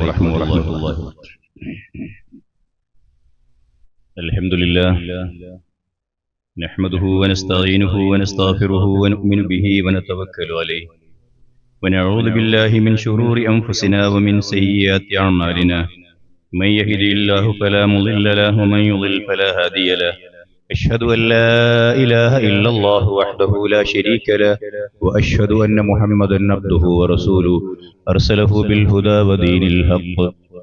عليكم ورحمة الله. الحمد لله نحمده ونستعينه ونستغفره ونؤمن به ونتوكل عليه ونعوذ بالله من شرور أنفسنا ومن سيئات أعمالنا من يهده الله فلا مضل له ومن يضلل فلا هادي له أشهد أن لا إله إلا الله وحده لا شريك له وأشهد أن محمدا عبده ورسوله أرسله بالهدى ودين الحق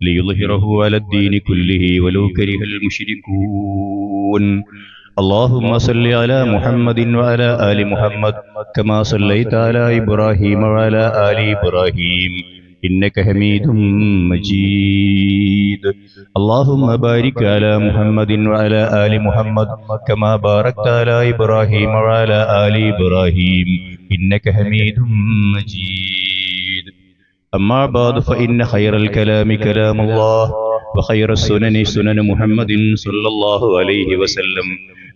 ليظهره على الدين كله ولو كره المشركون. اللهم صل على محمد وعلى آل محمد كما صليت على إبراهيم وعلى آل إبراهيم إنك حميد مجيد. اللهم بارك على محمد وعلى آل محمد كما باركت على إبراهيم وعلى آل إبراهيم إنك حميد مجيد. أما بعد فإن خير الكلام كلام الله وخير السنن سنن محمد صلى الله عليه وسلم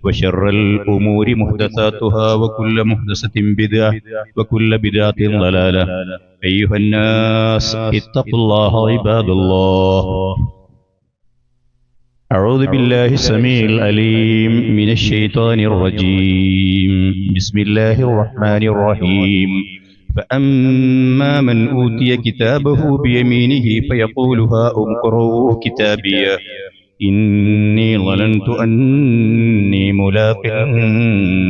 وشر الأمور محدثاتها وكل محدثة بدعة وكل بدعة ضلالة. أيها الناس اتقوا الله عباد الله. أعوذ بالله السميع العليم من الشيطان الرجيم. بسم الله الرحمن الرحيم. فأما من أوتي كتابه بيمينه فيقول هاؤم اقرءوا كتابيه إني ظننت أني ملاق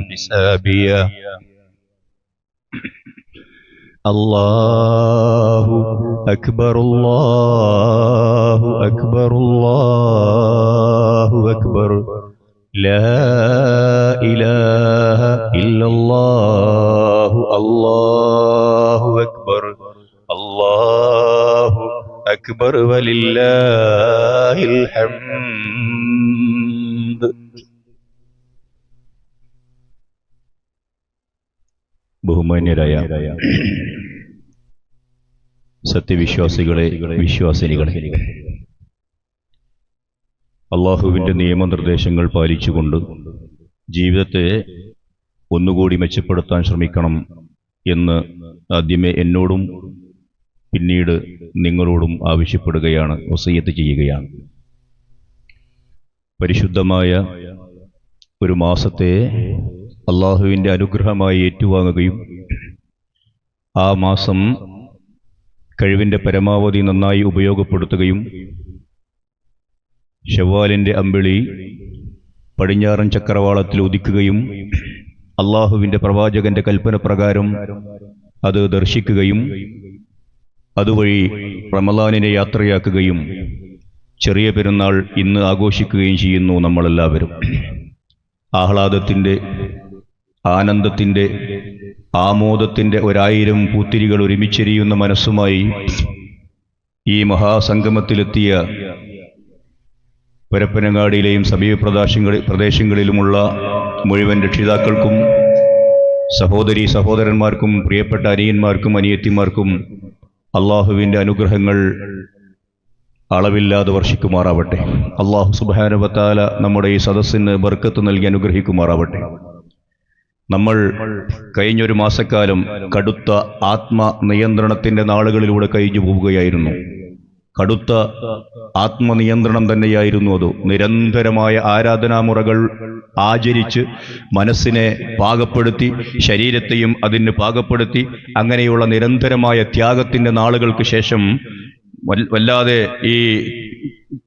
حسابيه. الله أكبر الله أكبر الله أكبر لا إله إلا الله الله أكبر الله أكبر ولله الحمد. ബഹുമാന്യരായ സത്യവിശ്വാസികളെ, വിശ്വാസിനികളെ, അള്ളാഹുവിൻ്റെ നിയമനിർദ്ദേശങ്ങൾ പാലിച്ചുകൊണ്ട് ജീവിതത്തെ ഒന്നുകൂടി മെച്ചപ്പെടുത്താൻ ശ്രമിക്കണം എന്ന് ആദ്യമേ എന്നോടും പിന്നീട് നിങ്ങളോടും ആവശ്യപ്പെടുകയാണ്, വസിയ്യത്ത് ചെയ്യുകയാണ്. പരിശുദ്ധമായ ഒരു മാസത്തെ അള്ളാഹുവിൻ്റെ അനുഗ്രഹമായി ഏറ്റുവാങ്ങുകയും ആ മാസം കഴിവിൻ്റെ പരമാവധി നന്നായി ഉപയോഗപ്പെടുത്തുകയും ശവ്വാലിൻ്റെ അമ്പിളി പടിഞ്ഞാറൻ ചക്രവാളത്തിൽ ഉദിക്കുകയും അള്ളാഹുവിൻ്റെ പ്രവാചകന്റെ കൽപ്പന പ്രകാരം അത് ദർശിക്കുകയും അതുവഴി റമളാനിനെ യാത്രയാക്കുകയും ചെറിയ പെരുന്നാൾ ഇന്ന് ആഘോഷിക്കുകയും ചെയ്യുന്നു നമ്മളെല്ലാവരും. ആഹ്ലാദത്തിൻ്റെ, ആനന്ദത്തിൻ്റെ, ആമോദത്തിൻ്റെ 1000 പൂത്തിരികൾ ഒരുമിച്ചെരിയുന്ന മനസ്സുമായി ഈ മഹാസംഗമത്തിലെത്തിയ പരപ്പനങ്ങാടിയിലെയും സമീപ പ്രദേശങ്ങളിലുമുള്ള മുഴുവൻ രക്ഷിതാക്കൾക്കും സഹോദരീ സഹോദരന്മാർക്കും പ്രിയപ്പെട്ട അനിയന്മാർക്കും അനിയത്തിമാർക്കും അള്ളാഹുവിൻ്റെ അനുഗ്രഹങ്ങൾ അളവില്ലാതെ വർഷിക്കുമാറാവട്ടെ. അള്ളാഹു സുബ്ഹാനഹു വ തആല നമ്മുടെ ഈ സദസ്സിന് ബർക്കത്ത് നൽകി അനുഗ്രഹിക്കുമാറാവട്ടെ. നമ്മൾ കഴിഞ്ഞൊരു മാസക്കാലം കടുത്ത ആത്മനിയന്ത്രണത്തിൻ്റെ നാളുകളിലൂടെ കഴിഞ്ഞു പോവുകയായിരുന്നു. കടുത്ത ആത്മനിയന്ത്രണം തന്നെയായിരുന്നു അത്. നിരന്തരമായ ആരാധനാമുറകൾ ആചരിച്ച് മനസ്സിനെ പാകപ്പെടുത്തി, ശരീരത്തെയും അതിന് പാകപ്പെടുത്തി, അങ്ങനെയുള്ള നിരന്തരമായ ത്യാഗത്തിൻ്റെ നാളുകൾക്ക് ശേഷം വല്ലാതെ ഈ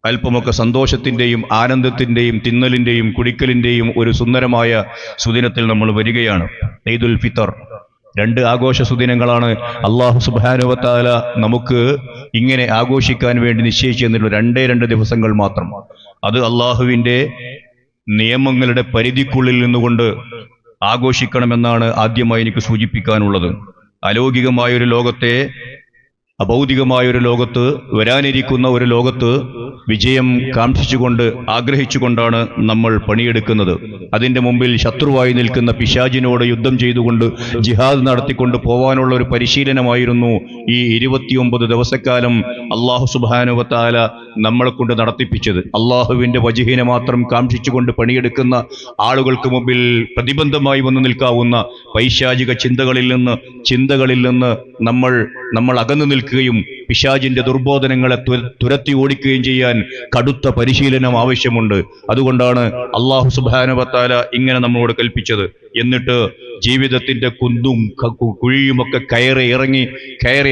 അല്പമൊക്കെ സന്തോഷത്തിൻ്റെയും ആനന്ദത്തിൻ്റെയും തിന്നലിൻ്റെയും കുടിക്കലിൻ്റെയും ഒരു സുന്ദരമായ സുദിനത്തിൽ നമ്മൾ വരികയാണ്. ഈദുൽ ഫിത്തർ. 2 ആഘോഷ സുദിനങ്ങളാണ് അള്ളാഹു സുബ്ഹാനഹു വ തആല നമുക്ക് ഇങ്ങനെ ആഘോഷിക്കാൻ വേണ്ടി നിശ്ചയിച്ചു തന്നിട്ടുള്ള 2 ദിവസങ്ങൾ മാത്രം. അത് അള്ളാഹുവിൻ്റെ നിയമങ്ങളുടെ പരിധിക്കുള്ളിൽ നിന്നുകൊണ്ട് ആഘോഷിക്കണമെന്നാണ് ആദ്യമായി എനിക്ക് സൂചിപ്പിക്കാനുള്ളത്. അലൗകികമായൊരു ലോകത്തെ, അഭൗതികമായൊരു ലോകത്ത്, വരാനിരിക്കുന്ന ഒരു ലോകത്ത് വിജയം കാംക്ഷിച്ചുകൊണ്ട്, ആഗ്രഹിച്ചുകൊണ്ടാണ് നമ്മൾ പണിയെടുക്കുന്നത്. അതിൻ്റെ മുമ്പിൽ ശത്രുവായി നിൽക്കുന്ന പിശാചിനോട് യുദ്ധം ചെയ്തുകൊണ്ട് ജിഹാദ് നടത്തിക്കൊണ്ട് പോവാനുള്ള ഒരു പരിശീലനമായിരുന്നു ഈ 29 ദിവസക്കാലം അള്ളാഹു സുബ്ഹാനഹു വ തആല നമ്മളെ കൊണ്ട് നടത്തിപ്പിച്ചത്. അള്ളാഹുവിൻ്റെ വജ്ഹിനെ മാത്രം കാംക്ഷിച്ചുകൊണ്ട് പണിയെടുക്കുന്ന ആളുകൾക്ക് മുമ്പിൽ പ്രതിബന്ധമായി വന്നു നിൽക്കാവുന്ന പൈശാചിക ചിന്തകളിൽ നിന്ന് നമ്മൾ അകന്നു നിൽക്കുകയും പിശാചിന്റെ ദുർബോധനങ്ങളെ തുരത്തി ഓടിക്കുകയും ചെയ്യാൻ കടുത്ത പരിശീലനം ആവശ്യമുണ്ട്. അതുകൊണ്ടാണ് അല്ലാഹു സുബ്ഹാനഹു വ തആല ഇങ്ങനെ നമ്മളോട് കൽപ്പിച്ചത്. എന്നിട്ട് ജീവിതത്തിന്റെ കുന്തും കുഴിയുമൊക്കെ കയറി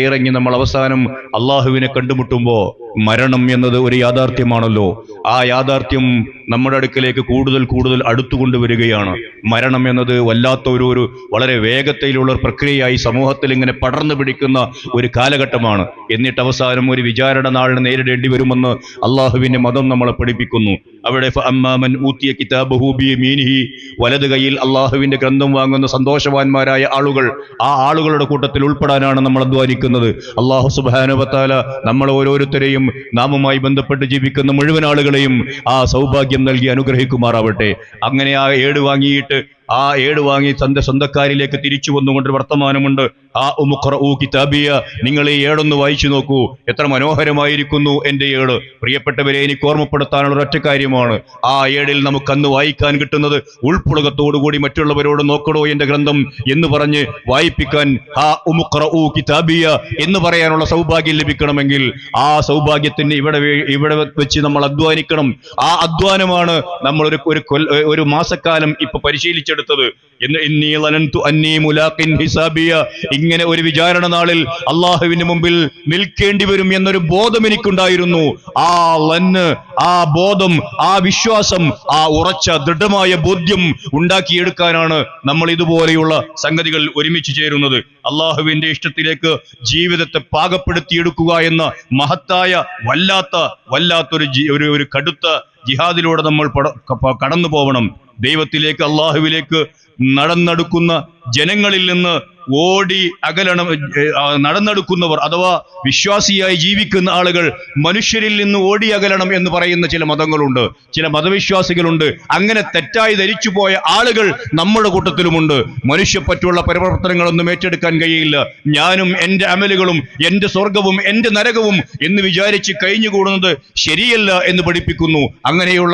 ഇറങ്ങി നമ്മൾ അവസാനം അള്ളാഹുവിനെ കണ്ടുമുട്ടുമ്പോൾ മരണം എന്നത് ഒരു യാഥാർത്ഥ്യമാണല്ലോ. ആ യാഥാർത്ഥ്യം നമ്മുടെ അടുക്കലേക്ക് കൂടുതൽ അടുത്തുകൊണ്ടുവരികയാണ്. മരണം എന്നത് വല്ലാത്ത ഒരു വളരെ വേഗതയിലുള്ള പ്രക്രിയയായി സമൂഹത്തിൽ ഇങ്ങനെ പടർന്നു പിടിക്കുന്ന ഒരു കാലഘട്ടമാണ്. എന്നിട്ട് അവസാനം ഒരു വിചാരണ നാളിനെ നേരിടേണ്ടി വരുമെന്ന് അള്ളാഹുവിന്റെ മതം നമ്മളെ പഠിപ്പിക്കുന്നു. അവിടെ ഫഅമ്മാമൻ ഊതിയ കിതാബഹു ബിയമീനിഹി, വലത് കൈയിൽ അള്ളാഹുവിന്റെ ഗ്രന്ഥം വാങ്ങുന്ന സന്തോഷവാന്മാരായ ആളുകൾ, ആ ആളുകളുടെ കൂട്ടത്തിൽ ഉൾപ്പെടാനാണ് നമ്മൾ അധ്വാനിക്കുന്നത്. അല്ലാഹു സുബ്ഹാനഹു വ തആല നമ്മൾ ഓരോരുത്തരെയും നാമുമായി ബന്ധപ്പെട്ട് ജീവിക്കുന്ന മുഴുവൻ ആളുകളെയും ആ സൗഭാഗ്യം നൽകി അനുഗ്രഹിക്കുമാറാവട്ടെ. അങ്ങനെ ആ ഏട് വാങ്ങി തന്റെ സ്വന്തക്കാരിലേക്ക് തിരിച്ചു വന്നുകൊണ്ട് വർത്തമാനമുണ്ട്. ആ ഉമുഖ്റഊ കിതാബിയ, നിങ്ങൾ ഈ ഏടൊന്ന് വായിച്ചു നോക്കൂ, എത്ര മനോഹരമായിരിക്കുന്നു എന്റെ ഏട്. പ്രിയപ്പെട്ടവരെ, എനിക്ക് ഓർമ്മപ്പെടുത്താനുള്ള ഒരൊറ്റ കാര്യമാണ്, ആ ഏടിൽ നമുക്കന്ന് വായിക്കാൻ കിട്ടുന്നത് ഉൾപ്പുളകത്തോടുകൂടി മറ്റുള്ളവരോട് നോക്കണോ എന്റെ ഗ്രന്ഥം എന്ന് പറഞ്ഞ് വായിപ്പിക്കാൻ ആ ഉമുഖ്റഊ കിതാബിയ എന്ന് പറയാനുള്ള സൗഭാഗ്യം ലഭിക്കണമെങ്കിൽ ആ സൗഭാഗ്യത്തിന് ഇവിടെ വെച്ച് നമ്മൾ അധ്വാനിക്കണം. ആ അധ്വാനമാണ് നമ്മൾ ഒരു മാസക്കാലം ഇപ്പൊ പരിശീലിച്ചെടുത്തത്. ഇങ്ങനെ ഒരു വിചാരണ നാളിൽ അള്ളാഹുവിന്റെ മുമ്പിൽ നിൽക്കേണ്ടി വരും എന്നൊരു ബോധം എനിക്കുണ്ടായിരുന്നു. ആ ബോധം, ആ വിശ്വാസം, ആ ഉറച്ച ദൃഢമായ ബോധ്യം ഉണ്ടാക്കിയെടുക്കാനാണ് നമ്മൾ ഇതുപോലെയുള്ള സംഗതികൾ ഒരുമിച്ച് ചേരുന്നത്. അള്ളാഹുവിന്റെ ഇഷ്ടത്തിലേക്ക് ജീവിതത്തെ പാകപ്പെടുത്തിയെടുക്കുക എന്ന മഹത്തായ വല്ലാത്തൊരു കടുത്ത ജിഹാദിലൂടെ നമ്മൾ കടന്നു പോകണം. ദൈവത്തിലേക്ക്, അള്ളാഹുവിലേക്ക് നടന്നെടുക്കുന്ന ജനങ്ങളിൽ നിന്ന് ഓടി അകലണം. നടന്നെടുക്കുന്നവർ അഥവാ വിശ്വാസിയായി ജീവിക്കുന്ന ആളുകൾ മനുഷ്യരിൽ നിന്ന് ഓടി അകലണം എന്ന് പറയുന്ന ചില മതങ്ങളുണ്ട്, ചില മതവിശ്വാസികളുണ്ട്. അങ്ങനെ തെറ്റായി ധരിച്ചു പോയ ആളുകൾ നമ്മുടെ കൂട്ടത്തിലുമുണ്ട്. മനുഷ്യപ്പറ്റുള്ള പരിവർത്തനങ്ങളൊന്നും ഏറ്റെടുക്കാൻ കഴിയില്ല. ഞാനും എന്റെ അമലുകളും എന്റെ സ്വർഗവും എന്റെ നരകവും എന്ന് വിചാരിച്ച് കഴിഞ്ഞുകൂടുന്നത് ശരിയല്ല എന്ന് പഠിപ്പിക്കുന്നു. അങ്ങനെയുള്ള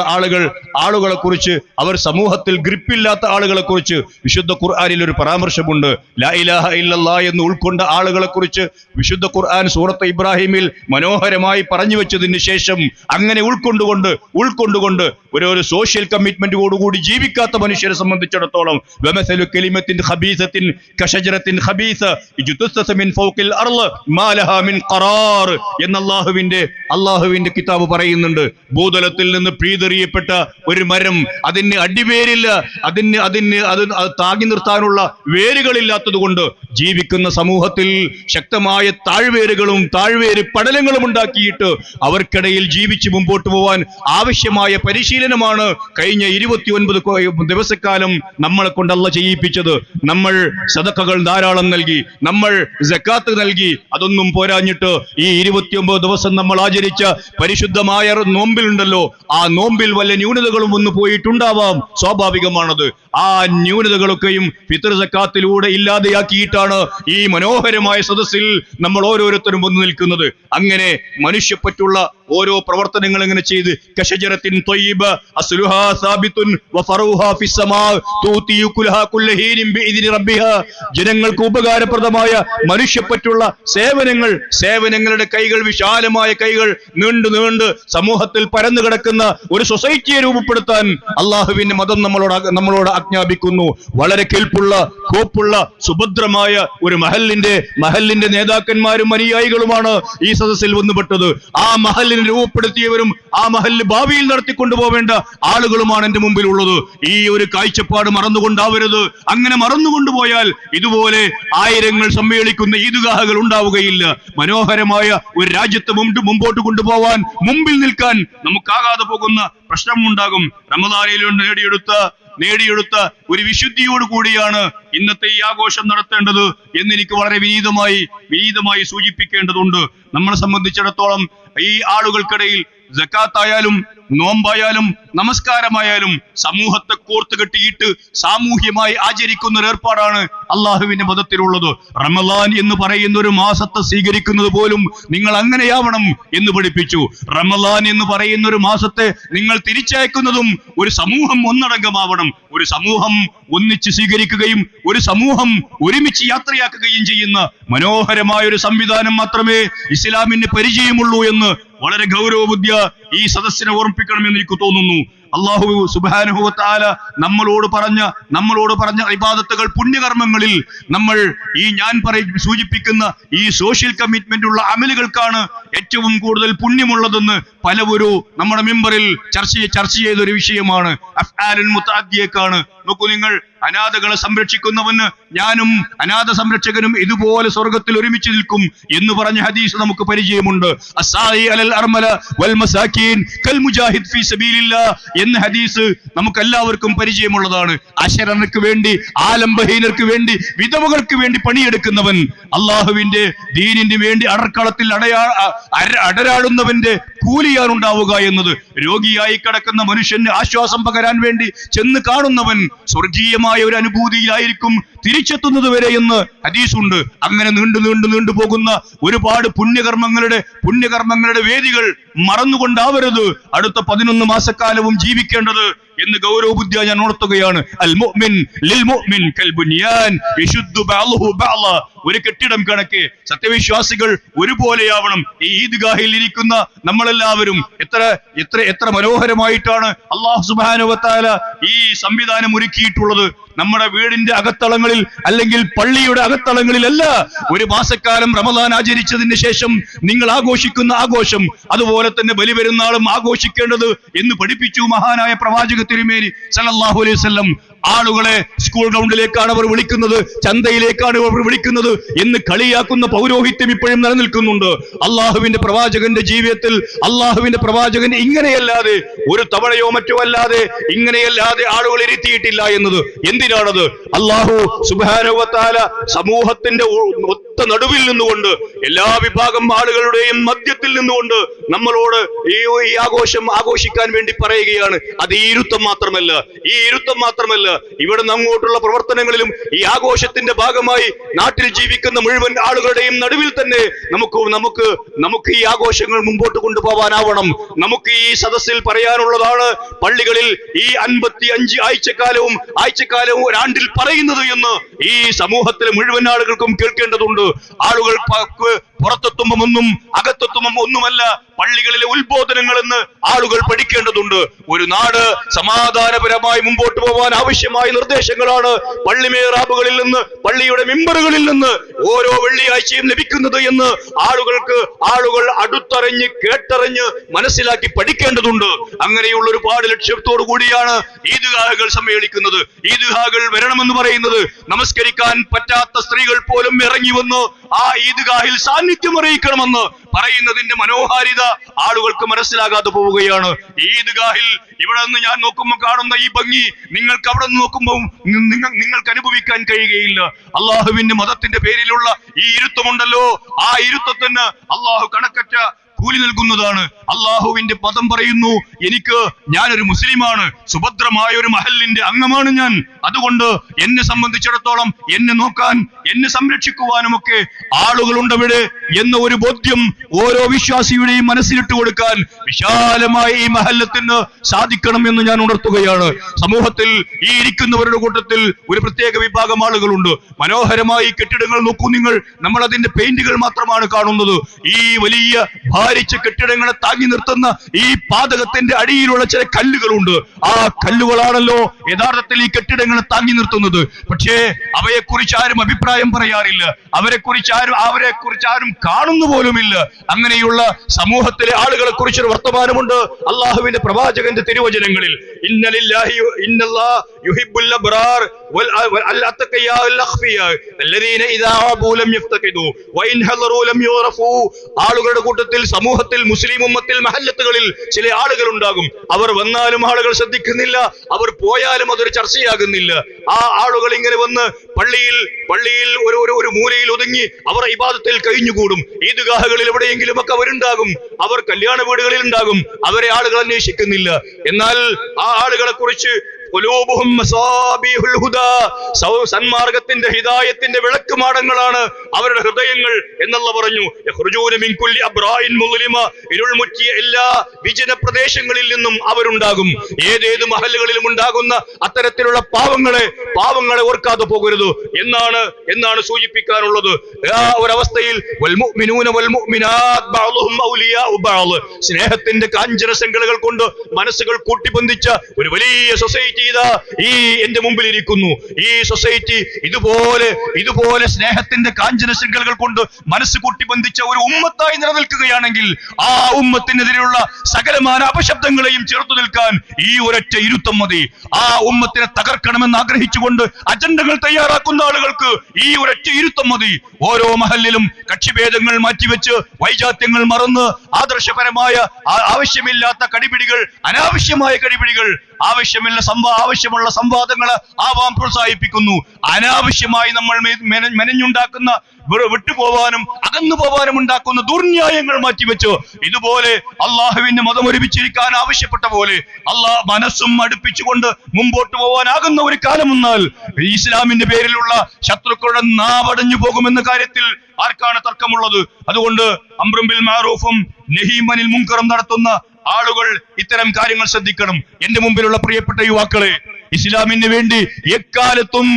ആളുകളെ കുറിച്ച്, അവർ സമൂഹത്തിൽ ഗ്രിപ്പില്ലാത്ത ആളുകളെ കുറിച്ച് വിശുദ്ധ ഖുർആനിൽ ഒരു പരാമർശമുണ്ട്. ലാ ഇലാഹ ഇല്ലല്ലാഹ് എന്ന് ഉൾക്കൊണ്ട ആളുകളെ കുറിച്ച് വിശുദ്ധ ഖുർആൻ സൂറത്ത് ഇബ്രാഹിമിൽ മനോഹരമായി പറഞ്ഞു വെച്ചതിന് ശേഷം അങ്ങനെ ഉൾക്കൊണ്ടുകൊണ്ട് ഒരു സോഷ്യൽ കമ്മിറ്റ്മെന്റോടുകൂടി ജീവിക്കാത്ത മനുഷ്യരെ സംബന്ധിച്ചിടത്തോളം വമസലു കലിമത്തിൻ ഖബീസത്തിൻ കശജറത്തിൻ ഖബീസ ഇജ്തുസ്സ മിൻ ഫൗഖിൽ അർള് മാ ലഹാ മിൻ ഖറാർ എന്ന് അല്ലാഹുവിന്റെ കിതാബ് പറയുന്നുണ്ട്. ഭൂതലത്തിൽ നിന്ന് പിഴുതെറിയപ്പെട്ട ഒരു മരം, അതിന് അടിവേരില്ല, അത് താങ്ങി നിർത്താനുള്ള വേരുകളില്ലാത്തത് കൊണ്ട് ജീവിക്കുന്ന സമൂഹത്തിൽ ശക്തമായ താഴ്വേര് പടലങ്ങളും ഉണ്ടാക്കിയിട്ട് അവർക്കിടയിൽ ജീവിച്ച് മുമ്പോട്ട് പോവാൻ ആവശ്യമായ പരിശീലനമാണ് കഴിഞ്ഞ 29 ദിവസക്കാലം നമ്മളെ കൊണ്ട് അല്ലാഹ് ചെയ്യിപ്പിച്ചത്. നമ്മൾ സദഖകൾ ധാരാളം നൽകി, നമ്മൾ സക്കാത്ത് നൽകി. അതൊന്നും പോരാഞ്ഞിട്ട് ഈ 29 ദിവസം നമ്മൾ ആചരിച്ച പരിശുദ്ധമായ നോമ്പിലുണ്ടല്ലോ, ആ നോമ്പിൽ വല്ല ന്യൂനതകളും ഒന്ന് പോയിട്ടുണ്ടാവാം, സ്വാഭാവികമാണത്. ആ ന്യൂനതകളൊക്കെയും ഫിത്ർ സക്കാത്തിലൂടെ ഇല്ലാതെയാക്കിയിട്ടാണ് ഈ മനോഹരമായ സദസ്സിൽ നമ്മൾ ഓരോരുത്തരും വന്നു നിൽക്കുന്നത്. അങ്ങനെ മനുഷ്യപ്പറ്റുള്ള ഓരോ പ്രവർത്തനങ്ങൾ ഇങ്ങനെ ചെയ്ത് കശജറത്തിൻ ത്വയ്യിബ അസ്ലുഹാ സാബിതുൻ വഫറൂഹാ ഫിസ്സമാ തൂതി യുകുലഹാ കുല്ലഹീനിൻ ബിഇദ്നി റബ്ബിഹാ, ജനങ്ങൾക്ക് ഉപകാരപ്രദമായ മനുഷ്യപ്പറ്റുള്ള സേവനങ്ങളുടെ കൈകൾ, വിശാലമായ കൈകൾ നീണ്ടു സമൂഹത്തിൽ പരന്നു കിടക്കുന്ന ഒരു സൊസൈറ്റിയെ രൂപപ്പെടുത്താൻ അള്ളാഹുവിന്റെ മതം നമ്മളോട് ആജ്ഞാപിക്കുന്നു. വളരെ കെൽപ്പുള്ള, കോപ്പുള്ള, സുഭദ്രമായ ഒരു മഹലിന്റെ നേതാക്കന്മാരും അനുയായികളുമാണ് ഈ സദസ്സിൽ വന്നുപെട്ടത്. ആ മഹലിനെ രൂപപ്പെടുത്തിയവരും ആ മഹലിൽ ഭാവിയിൽ നടത്തിക്കൊണ്ടുപോവേണ്ട ആളുകളുമാണ് എന്റെ മുമ്പിൽ ഉള്ളത്. ഈ ഒരു കാഴ്ചപ്പാട് മറന്നുകൊണ്ടാവരുത്. അങ്ങനെ മറന്നുകൊണ്ടുപോയാൽ ഇതുപോലെ ആയിരങ്ങൾ സമ്മേളിക്കുന്ന ഈദ്ഗാഹുകൾ ഉണ്ടാവുകയില്ല. മനോഹരമായ ഒരു രാജ്യത്തെ മുമ്പോട്ട് കൊണ്ടുപോവാൻ, മുമ്പിൽ നിൽക്കാൻ നമുക്കാകാതെ പോകുന്ന പ്രശ്നമുണ്ടാകും. റമദാനിൽ നേടിയെടുത്ത ഒരു വിശുദ്ധിയോട് കൂടിയാണ് ഇന്നത്തെ ഈ ആഘോഷം നടത്തേണ്ടത് എന്നെനിക്ക് വളരെ വിനീതമായി സൂചിപ്പിക്കേണ്ടതുണ്ട്. നമ്മളെ സംബന്ധിച്ചിടത്തോളം ഈ ആളുകൾക്കിടയിൽ സക്കാത്തായാലും നോമ്പായാലും നമസ്കാരമായാലും സമൂഹത്തെ കോർത്തുകെട്ടിയിട്ട് സാമൂഹ്യമായി ആചരിക്കുന്ന ഒരു ഏർപ്പാടാണ് അള്ളാഹുവിന്റെ മതത്തിലുള്ളത്. റമദാൻ എന്ന് പറയുന്ന ഒരു മാസത്തെ സ്വീകരിക്കുന്നത് പോലും നിങ്ങൾ അങ്ങനെയാവണം എന്ന് പഠിപ്പിച്ചു. റമദാൻ എന്ന് പറയുന്ന ഒരു മാസത്തെ നിങ്ങൾ തിരിച്ചയക്കുന്നതും ഒരു സമൂഹം ഒന്നടങ്കമാവണം. ഒരു സമൂഹം ഒന്നിച്ച് സ്വീകരിക്കുകയും ഒരു സമൂഹം ഒരുമിച്ച് യാത്രയാക്കുകയും ചെയ്യുന്ന മനോഹരമായ ഒരു സംവിധാനം മാത്രമേ ഇസ്ലാമിന് പരിചയമുള്ളൂ എന്ന് വളരെ ഗൗരവബുദ്ധിയ ഈ സദസ്സിനെ ഓർമ്മിപ്പിക്കണമെന്ന് എനിക്ക് തോന്നുന്നു. അല്ലാഹു സുബ്ഹാനഹു വ തആല നമ്മളോട് പറഞ്ഞ ഇബാദത്തുകൾ, പുണ്യകർമ്മങ്ങളിൽ നമ്മൾ ഈ ഞാൻ സൂചിപ്പിക്കുന്ന ഈ സോഷ്യൽ കമ്മിറ്റ്മെന്റ് ഉള്ള അമലുകൾക്കാണ് ഏറ്റവും കൂടുതൽ പുണ്യമുള്ളതെന്ന് പലവരും നമ്മുടെ മെമ്പറിൽ ചർച്ച ചെയ്തൊരു വിഷയമാണ്. അഫ്ആലുൽ മുതഅദ്ദിയക്കാണ്. നോക്കൂ നിങ്ങൾ, അനാഥകളെ സംരക്ഷിക്കുന്നവന് ഞാനും അനാഥ സംരക്ഷകനും ഇതുപോലെ സ്വർഗത്തിൽ ഒരുമിച്ച് നിൽക്കും എന്ന് പറഞ്ഞ ഹദീസ് നമുക്ക് പരിചയമുണ്ട്. അസ്സായി അലൽ അർമല വൽ മസാകീൻ കൽ മുജാഹിദ് ഫീ സബീലില്ലാഹ് എന്ന ഹദീസ് നമുക്ക് എല്ലാവർക്കും പരിചയമുള്ളതാണ്. അശരണർക്ക് വേണ്ടി, ആലംബഹീനർക്ക് വേണ്ടി, വിധവകൾക്ക് വേണ്ടി പണിയെടുക്കുന്നവൻ, അള്ളാഹുവിന്റെ ദീനിന് വേണ്ടി അടർക്കളത്തിൽ അടരാടുന്നവന്റെ കൂലിയാണ് ഉണ്ടാവുക എന്നത്. രോഗിയായി കിടക്കുന്ന മനുഷ്യന് ആശ്വാസം പകരാൻ വേണ്ടി ചെന്ന് കാണുന്നവൻ സ്വർഗീയമായ ഒരു അനുഭൂതിയിലായിരിക്കും തിരിച്ചെത്തുന്നത് വരെ എന്ന് ഹദീസുണ്ട്. അങ്ങനെ നീണ്ടു പോകുന്ന ഒരുപാട് പുണ്യകർമ്മങ്ങളുടെ വേദികൾ മറന്നുകൊണ്ടാവരുത് അടുത്ത 11 മാസക്കാലവും ജീവിക്കേണ്ടത് എന്ന് ഗൗരവബുദ്ധിയ ഞാൻ ഉണർത്തുകയാണ്. അൽ മുഅ്മിൻ ലിൽ മുഅ്മിൻ കൽ ബുനിയാൻ യശുദ്ദു ബഅ്ലുഹു ബഅ്ല. ഒരു കെട്ടിടം കണക്കെ സത്യവിശ്വാസികൾ ഒരുപോലെയാവണം. ഈ ഈദ്ഗാഹിൽ ഇരിക്കുന്ന നമ്മളെല്ലാവരും എത്ര മനോഹരമായിട്ടാണ് അല്ലാഹു സുബ്ഹാനഹു വ തആല ഈ സംവിധാനം ഒരുക്കിയിട്ടുള്ളത്. നമ്മുടെ വീടിന്റെ അകത്തളങ്ങളിൽ അല്ലെങ്കിൽ പള്ളിയുടെ അകത്തളങ്ങളിലല്ല ഒരു മാസക്കാലം റമദാൻ ആചരിച്ചതിന് ശേഷം നിങ്ങൾ ആഘോഷിക്കുന്ന ആഘോഷം, അതുപോലെ തന്നെ ബലിപെരുന്നാളും ആഘോഷിക്കേണ്ടത് എന്ന് പഠിപ്പിച്ചു മഹാനായ പ്രവാചക തിരുമേനി സല്ലല്ലാഹു അലൈഹി വസല്ലം. ആളുകളെ സ്കൂൾ ഗ്രൗണ്ടിലേക്കാണ് അവർ വിളിക്കുന്നത്, ചന്തയിലേക്കാണ് അവർ വിളിക്കുന്നത് എന്ന് കളിയാക്കുന്ന പൗരോഹിത്യം ഇപ്പോഴും നിലനിൽക്കുന്നുണ്ട്. അള്ളാഹുവിന്റെ പ്രവാചകന്റെ ജീവിതത്തിൽ അള്ളാഹുവിന്റെ പ്രവാചകൻ ഇങ്ങനെയല്ലാതെ, ഒരു തവണയോ മറ്റോ അല്ലാതെ ഇങ്ങനെയല്ലാതെ ആളുകൾ ഇരുത്തിയിട്ടില്ല എന്നത്. എന്തിനാണത്? അള്ളാഹു സുബ്ഹാനഹു വ തആല സമൂഹത്തിന്റെ ഒത്ത നടുവിൽ നിന്നുകൊണ്ട്, എല്ലാ വിഭാഗം ആളുകളുടെയും മധ്യത്തിൽ നിന്നുകൊണ്ട് നമ്മളോട് ഈ ആഘോഷം ആഘോഷിക്കാൻ വേണ്ടി പറയുകയാണ്. അത് ഈ ഇരുത്തം മാത്രമല്ല, ഇവിടെ അങ്ങോട്ടുള്ള പ്രവർത്തനങ്ങളിലും ഈ ആഘോഷത്തിന്റെ ഭാഗമായി നാട്ടിൽ ജീവിക്കുന്ന മുഴുവൻ ആളുകളുടെയും നടുവിൽ തന്നെ നമുക്ക് ഈ ആഘോഷങ്ങൾ മുമ്പോട്ട് കൊണ്ടുപോകാനാവണം. നമുക്ക് ഈ സദസ്സിൽ പറയാനുള്ളതാണ് പള്ളികളിൽ ഈ 55 ആഴ്ചക്കാലവും ഒരാണ്ടിൽ പറയുന്നത് എന്ന് ഈ സമൂഹത്തിലെ മുഴുവൻ ആളുകൾക്കും കേൾക്കേണ്ടതുണ്ട്. ആളുകൾ പുറത്തെത്തുമ്പം ഒന്നും അകത്തെത്തുമ്പം ഒന്നുമല്ല പള്ളികളിലെ ഉത്ബോധനങ്ങൾ എന്ന് ആളുകൾ പഠിക്കേണ്ടതുണ്ട്. ഒരു നാട് സമാധാനപരമായി മുമ്പോട്ട് പോകാൻ ആവശ്യമായ നിർദ്ദേശങ്ങളാണ് പള്ളി മേറാബുകളിൽ നിന്ന്, പള്ളിയുടെ മെമ്പറുകളിൽ നിന്ന് ഓരോ വെള്ളിയാഴ്ചയും ലഭിക്കുന്നത് എന്ന് ആളുകൾ അടുത്തറിഞ്ഞ് കേട്ടറിഞ്ഞ് മനസ്സിലാക്കി പഠിക്കേണ്ടതുണ്ട്. അങ്ങനെയുള്ള ഒരുപാട് ലക്ഷ്യത്തോടു കൂടിയാണ് ഈദ്ഗാഹുകൾ സമ്മേളിക്കുന്നത്. ഈദ്ഗാഹുകൾ വരണമെന്ന് പറയുന്നത് നമസ്കരിക്കാൻ പറ്റാത്ത സ്ത്രീകൾ പോലും ഇറങ്ങി വന്ന് ആ ഈദ്ഗാഹിൽ സാന്നിധ്യം അറിയിക്കണമെന്ന് പറയുന്നതിന്റെ മനോഹാരിത ആളുകൾക്ക് മനസ്സിലാകാതെ പോവുകയാണ്. ഈദ്ഗാഹിൽ ഇവിടെ നിന്ന് ഞാൻ നോക്കുമ്പോൾ കാണുന്ന ഈ ഭംഗി നിങ്ങൾക്ക് അവിടെ നിന്ന് നോക്കുമ്പോൾ നിങ്ങൾക്ക് അനുഭവിക്കാൻ കഴിയുകയില്ല. അള്ളാഹുവിന്റെ മതത്തിന്റെ പേരിലുള്ള ഈ ഇരുത്തമുണ്ടല്ലോ, ആ ഇരുത്തത്തിന് അള്ളാഹു കണക്കറ്റ കൂലി നൽകുന്നതാണ്. അള്ളാഹുവിന്റെ പദം പറയുന്നു, ഞാനൊരു മുസ്ലിമാണ്, സുഭദ്രമായ ഒരു മഹലിന്റെ അംഗമാണ് ഞാൻ. അതുകൊണ്ട് എന്നെ സംബന്ധിച്ചിടത്തോളം എന്നെ നോക്കാൻ, എന്നെ സംരക്ഷിക്കുവാനുമൊക്കെ ആളുകളുണ്ടവിടെ എന്ന ഒരു ബോധ്യം ഓരോ വിശ്വാസിയുടെയും മനസ്സിലിട്ട് കൊടുക്കാൻ വിശാലമായ ഈ മഹല്ലത്തിന് സാധിക്കണം എന്ന് ഞാൻ ഉണർത്തുകയാണ്. സമൂഹത്തിൽ ഈ ഇരിക്കുന്നവരുടെ കൂട്ടത്തിൽ ഒരു പ്രത്യേക വിഭാഗം ആളുകളുണ്ട്. മനോഹരമായി കെട്ടിടങ്ങൾ നോക്കൂ നിങ്ങൾ, നമ്മൾ അതിന്റെ പെയിന്റുകൾ മാത്രമാണ് കാണുന്നത്. ഈ വലിയ ഭാരിച്ച കെട്ടിടങ്ങളെ താങ്ങി നിർത്തുന്ന ഈ പാതകത്തിന്റെ അടിയിലുള്ള ചില കല്ലുകളുണ്ട്. ആ കല്ലുകളാണല്ലോ യഥാർത്ഥത്തിൽ ഈ കെട്ടിടങ്ങളെ താങ്ങി നിർത്തുന്നത്. പക്ഷേ അവയെക്കുറിച്ച് ആരും അഭിപ്രായം പറയാറില്ല, അവരെക്കുറിച്ച് ആരും കാണുന്നു പോലുമില്ല. അങ്ങനെയുള്ള സമൂഹത്തിലെ ആളുകളെ കുറിച്ചൊരു വർത്തമാനമുണ്ട് അള്ളാഹുവിന്റെ പ്രവാചകന്റെ തിരുവചനങ്ങളിൽ. ഇന്നലില്ലാഹി ഇന്നല്ലാഹു യുഹിബ്ബുൽ അബ്റാർ ആളുകളുടെ കൂട്ടത്തിൽ, സമൂഹത്തിൽ, മുസ്ലിം ഉമ്മത്തിൽ, മഹല്ലത്തുകളിൽ ചില ആളുകൾ ഉണ്ടാകും. അവർ വന്നാലും ആളുകൾ ശ്രദ്ധിക്കുന്നില്ല, അവർ പോയാലും അതൊരു ചർച്ചയാകുന്നില്ല. ആ ആളുകൾ ഇങ്ങനെ വന്ന് പള്ളിയിൽ ഒരു മൂലയിൽ ഒതുങ്ങി അവർ ഇബാദത്തിൽ കഴിഞ്ഞുകൂടും. ഈദ്ഗാഹുകളിൽ എവിടെയെങ്കിലും ഒക്കെ അവരുണ്ടാകും, അവർ കല്യാണ വീടുകളിൽ ഉണ്ടാകും. അവരെ ആളുകൾ അന്വേഷിക്കുന്നില്ല. എന്നാൽ ആ ആളുകളെ കുറിച്ച് സന്മാർഗത്തിന്റെ ഹിദായത്തിന്റെ വിളക്കുമാടങ്ങളാണ് അവരുടെ ഹൃദയങ്ങൾ എന്നുള്ള പറഞ്ഞു. ഇരുൾമുറ്റിയ എല്ലാ വിജന പ്രദേശങ്ങളിൽ നിന്നും അവരുണ്ടാകും. ഏതേത് മഹല്ലുകളിലും ഉണ്ടാകുന്ന അത്തരത്തിലുള്ള പാവങ്ങളെ ഓർക്കാതെ പോകരുത് എന്നാണ് സൂചിപ്പിക്കാനുള്ളത്. ആ ഒരവസ്ഥയിൽ സ്നേഹത്തിന്റെ കാഞ്ചന ശൃംഖലകൾ കൊണ്ട് മനസ്സുകൾ കൂട്ടിബന്ധിച്ച ഒരു വലിയ സൊസൈറ്റി ഇതാ ഈ എന്റെ മുമ്പിൽ ഇരിക്കുന്നു. ഈ സൊസൈറ്റി ഇതുപോലെ സ്നേഹത്തിന്റെ കാഞ്ചന ശൃംഖലകൾ കൊണ്ട് മനസ്സ് കൂട്ടിബന്ധിച്ച ഒരു ഉമ്മത്തായി നിലനിൽക്കുകയാണെങ്കിൽ ആ ഉമ്മത്തിനെതിരെയുള്ള സകലമാന അപശബ്ദങ്ങളെയും ചേർത്തു നിൽക്കാൻ ഈ ഒരൊറ്റ ഇരുത്തം മതി. ആ ഉമ്മത്തിനെ തകർക്കണമെന്ന് ആഗ്രഹിച്ചുകൊണ്ട് അജണ്ടകൾ തയ്യാറാക്കുന്ന ആളുകൾക്ക് ഈ ഒരൊറ്റ ഇരുത്തം മതി. ഓരോ മഹല്ലിലും കക്ഷിഭേദങ്ങൾ മാറ്റിവെച്ച് വൈജാത്യങ്ങൾ മറന്ന് ആദർശപരമായ ആവശ്യമില്ലാത്ത കടിപിടികൾ, അനാവശ്യമായ കടിപിടികൾ, ആവശ്യമുള്ള സംവാദങ്ങൾ ആവാം പ്രോത്സാഹിപ്പിക്കുന്നു. അനാവശ്യമായി നമ്മൾ മെനഞ്ഞുണ്ടാക്കുന്ന വിട്ടുപോവാനും അകന്നു പോവാനും ഉണ്ടാക്കുന്ന ദുർന്യായങ്ങൾ മാറ്റിവെച്ച് ഇതുപോലെ അള്ളാഹുവിന്റെ മതം ഒരുമിച്ചിരിക്കാൻ ആവശ്യപ്പെട്ട പോലെ മനസ്സും അടുപ്പിച്ചുകൊണ്ട് മുമ്പോട്ട് പോവാനാകുന്ന ഒരു കാലം വന്നാൽ ഇസ്ലാമിന്റെ പേരിലുള്ള ശത്രുക്കളുടെ നാവടഞ്ഞു പോകുമെന്ന കാര്യത്തിൽ ആർക്കാണ് തർക്കമുള്ളത്? അതുകൊണ്ട് അംറും ബിൽ മഅറൂഫും നഹീം അനിൽ മുൻകറും നടത്തുന്ന ആളുകൾ ഇത്തരം കാര്യങ്ങൾ ശ്രദ്ധിക്കണം. എന്റെ മുമ്പിലുള്ള പ്രിയപ്പെട്ട യുവാക്കളെ, ഇസ്ലാമിന് വേണ്ടി എക്കാലത്തും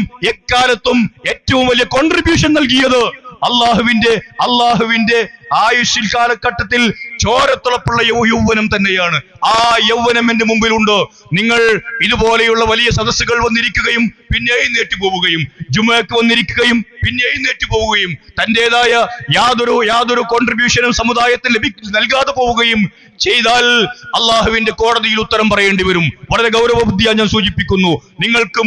ഏറ്റവും വലിയ കോൺട്രിബ്യൂഷൻ നൽകിയത് അള്ളാഹുവിന്റെ ആയുഷിൽ കാലഘട്ടത്തിൽ ചോരത്തുളപ്പുള്ള യൗവനം തന്നെയാണ്. ആ യൗവനം എന്റെ മുമ്പിലുണ്ട്. നിങ്ങൾ ഇതുപോലെയുള്ള വലിയ സദസ്സുകൾ വന്നിരിക്കുകയും പിന്നെ എഴുന്നേറ്റ് പോവുകയും, ജുമുഅക്ക് വന്നിരിക്കുകയും പിന്നെ എഴുന്നേറ്റ് പോവുകയും, തന്റേതായ യാതൊരു കോൺട്രിബ്യൂഷനും സമുദായത്തിന് നൽകാതെ പോവുകയും ചെയ്താൽ അള്ളാഹുവിന്റെ കോടതിയിൽ ഉത്തരം പറയേണ്ടി വരും. വളരെ ഗൗരവബുദ്ധിയാ ഞാൻ സൂചിപ്പിക്കുന്നു. നിങ്ങൾക്ക്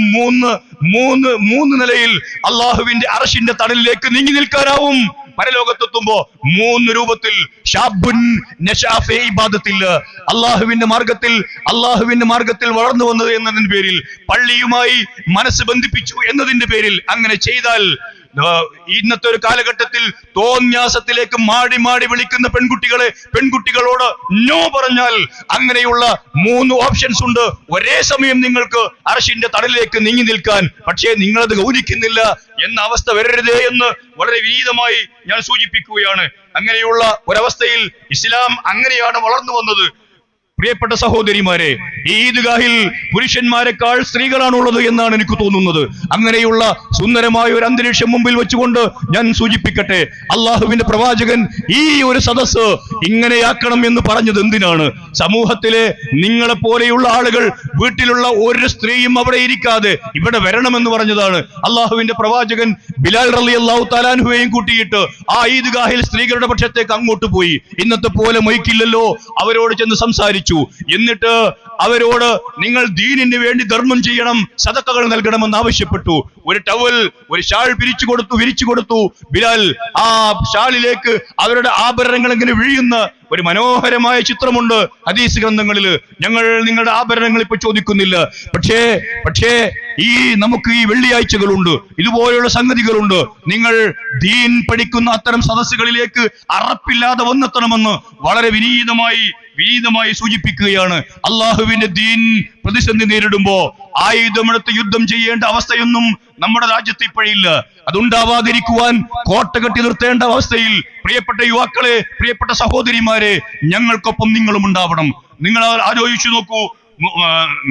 മൂന്ന് നിലയിൽ അള്ളാഹുവിന്റെ അർശിന്റെ തണലിലേക്ക് നീങ്ങി നിൽക്കാനാവും. പരലോകത്തെത്തുമ്പോ 3 രൂപത്തിൽ അള്ളാഹുവിന്റെ മാർഗത്തിൽ വളർന്നു വന്നത് എന്നതിന്റെ പേരിൽ, പള്ളിയുമായി മനസ്സ് ബന്ധിപ്പിച്ചു എന്നതിന്റെ പേരിൽ അങ്ങനെ ചെയ്താൽ, ഇന്നത്തെ ഒരു കാലഘട്ടത്തിൽ തോന്യാസത്തിലേക്ക് മാടി വിളിക്കുന്ന പെൺകുട്ടികളോട് നോ പറഞ്ഞാൽ അങ്ങനെയുള്ള 3 ഓപ്ഷൻസ് ഉണ്ട്. ഒരേ സമയം നിങ്ങൾക്ക് അർശിന്റെ തണലിലേക്ക് നീങ്ങി നിൽക്കാൻ. പക്ഷേ നിങ്ങളത് ഗൗനിക്കുന്നില്ല എന്ന അവസ്ഥ വരരുതേ എന്ന് വളരെ വിനീതമായി ഞാൻ സൂചിപ്പിക്കുകയാണ്. അങ്ങനെയുള്ള ഒരവസ്ഥയിൽ ഇസ്ലാം അങ്ങനെയാണ് വളർന്നു വന്നത്. പ്രിയപ്പെട്ട സഹോദരിമാരെ, ഈ ഈദ്ഗാഹിൽ പുരുഷന്മാരെക്കാൾ സ്ത്രീകളാണുള്ളത് എന്നാണ് എനിക്ക് തോന്നുന്നത്. അങ്ങനെയുള്ള സുന്ദരമായ ഒരു അന്തരീക്ഷം മുമ്പിൽ വെച്ചുകൊണ്ട് ഞാൻ സൂചിപ്പിക്കട്ടെ, അള്ളാഹുവിന്റെ പ്രവാചകൻ ഈ ഒരു സദസ്സ് ഇങ്ങനെയാക്കണം എന്ന് പറഞ്ഞത് എന്തിനാണ്? സമൂഹത്തിലെ നിങ്ങളെ പോലെയുള്ള ആളുകൾ, വീട്ടിലുള്ള ഒരു സ്ത്രീയും അവിടെ ഇരിക്കാതെ ഇവിടെ വരണമെന്ന് പറഞ്ഞതാണ്. അള്ളാഹുവിന്റെ പ്രവാചകൻ ബിലാൽ റളിയല്ലാഹു തആല അൻഹുവേയും കൂട്ടിയിട്ട് ആ ഈദ്ഗാഹിൽ സ്ത്രീകളുടെ പക്ഷത്തേക്ക് അങ്ങോട്ട് പോയി. ഇന്നത്തെ പോലെ മൈക്കില്ലല്ലോ, അവരോട് ചെന്ന് സംസാരിച്ചു. എന്നിട്ട് അവരോട് നിങ്ങൾ ദീനിന് വേണ്ടി ധർമ്മം ചെയ്യണം, സദഖകൾ നൽകണമെന്ന് ആവശ്യപ്പെട്ടു. ഒരു ടവൽ, ഒരു ഷാൾ വിരിച്ചു കൊടുത്തു. ബിലാൽ ആ ഷാളിലേക്ക് അവരുടെ ആഭരണങ്ങൾ ഇങ്ങനെ വീഴുന്ന ഒരു മനോഹരമായ ചിത്രമുണ്ട് ഹദീസ് ഗ്രന്ഥങ്ങളിൽ. ഞങ്ങൾ നിങ്ങളുടെ ആഭരണങ്ങൾ ഇപ്പൊ ചോദിക്കുന്നില്ല. പക്ഷേ നമുക്ക് ഈ വെള്ളിയാഴ്ചകളുണ്ട്, ഇതുപോലെയുള്ള സംഗതികളുണ്ട്. നിങ്ങൾ ദീൻ പഠിക്കുന്ന അത്തരം സദസ്സുകളിലേക്ക് അറപ്പില്ലാതെ വന്നെത്തണമെന്ന് വളരെ വിനീതമായി സൂചിപ്പിക്കുകയാണ്. അള്ളാഹുവിന്റെ ദീൻ പ്രതിസന്ധി നേരിടുമ്പോ ആയുധമെടുത്ത് യുദ്ധം ചെയ്യേണ്ട അവസ്ഥയൊന്നും നമ്മുടെ രാജ്യത്ത് ഇപ്പോഴില്ല. അതുണ്ടാവാതിരിക്കുവാൻ കോട്ട കെട്ടി നിർത്തേണ്ട അവസ്ഥയിൽ പ്രിയപ്പെട്ട യുവാക്കളെ, പ്രിയപ്പെട്ട സഹോദരിമാരെ, ഞങ്ങൾക്കൊപ്പം നിങ്ങളും ഉണ്ടാവണം. നിങ്ങൾ ആലോചിച്ചു നോക്കൂ,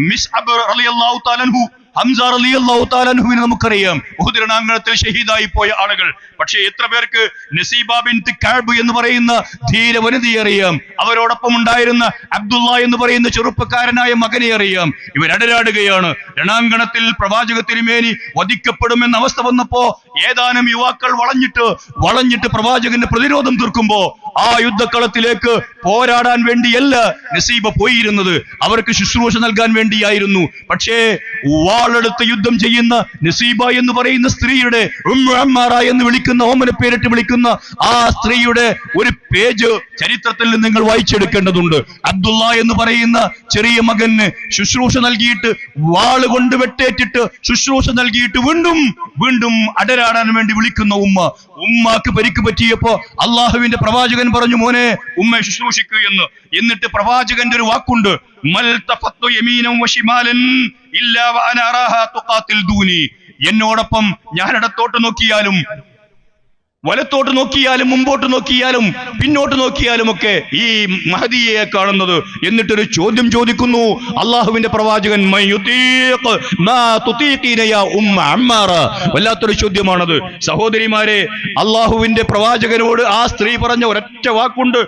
മിസ്അബ് റളിയല്ലാഹു തആല അൻഹു, ഹംസ റളിയല്ലാഹു തആല അൻഹുവിനെ നമുക്കറിയാം, ഉഹുദ് രണാങ്കണത്തിൽ ഷഹീദായി പോയ ആളുകൾ. പക്ഷേ എത്ര പേർക്ക് നസീബ ബിൻത് കഅബ് എന്ന് പറയുന്ന ധീര വനിതയെ അറിയാം? അവരോടൊപ്പം ഉണ്ടായിരുന്ന അബ്ദുള്ള എന്ന് പറയുന്ന ചെറുപ്പക്കാരനായ മകനെ അറിയാം. ഇവരടരാടുകയാണ്. രണാങ്കണത്തിൽ പ്രവാചക തിരുമേനി വധിക്കപ്പെടുമെന്ന അവസ്ഥ വന്നപ്പോ ഏതാനും യുവാക്കൾ വളഞ്ഞിട്ട് പ്രവാചകന്റെ പ്രതിരോധം തീർക്കുമ്പോ ആ യുദ്ധക്കളത്തിലേക്ക് പോരാടാൻ വേണ്ടിയല്ല നസീബ പോയിരുന്നത്, അവർക്ക് ശുശ്രൂഷ നൽകാൻ വേണ്ടിയായിരുന്നു. പക്ഷേ വാളെടുത്ത് യുദ്ധം ചെയ്യുന്ന നസീബ എന്ന് പറയുന്ന സ്ത്രീയുടെ, ഉമ്മു അമ്മാറ എന്ന് വിളിക്കുന്ന, ഓമന പേരിട്ട് വിളിക്കുന്ന ആ സ്ത്രീയുടെ ഒരു പേജ് ചരിത്രത്തിൽ നിന്ന് നിങ്ങൾ വായിച്ചെടുക്കേണ്ടതുണ്ട്. അബ്ദുള്ള എന്ന് പറയുന്ന ചെറിയ മകന് ശുശ്രൂഷ നൽകിയിട്ട്, വാള് കൊണ്ട് വെട്ടേറ്റിട്ട് ശുശ്രൂഷ നൽകിയിട്ട് വീണ്ടും അടരാടാൻ വേണ്ടി വിളിക്കുന്ന ഉമ്മാക്ക് പരിക്ക് പറ്റിയപ്പോ അള്ളാഹുവിന്റെ പ്രവാചകൻ പറഞ്ഞു, മോനെ ഉമ്മയെ ശുശ്രൂഷിക്കൂ എന്ന്. എന്നിട്ട് പ്രവാചകന്റെ ഒരു വാക്കുണ്ട്, എന്നോടൊപ്പം ഞാൻ ഇടത്തോട്ട് നോക്കിയാലും വലത്തോട്ട് നോക്കിയാലും മുമ്പോട്ട് നോക്കിയാലും പിന്നോട്ട് നോക്കിയാലും ഒക്കെ ഈ മഹദിയെ കാണുന്നത്. എന്നിട്ടൊരു ചോദ്യം ചോദിക്കുന്നു അള്ളാഹുവിന്റെ പ്രവാചകൻ, വല്ലാത്തൊരു ചോദ്യമാണത്. സഹോദരിമാരെ, അള്ളാഹുവിന്റെ പ്രവാചകനോട് ആ സ്ത്രീ പറഞ്ഞ ഒരൊറ്റ വാക്കുണ്ട്,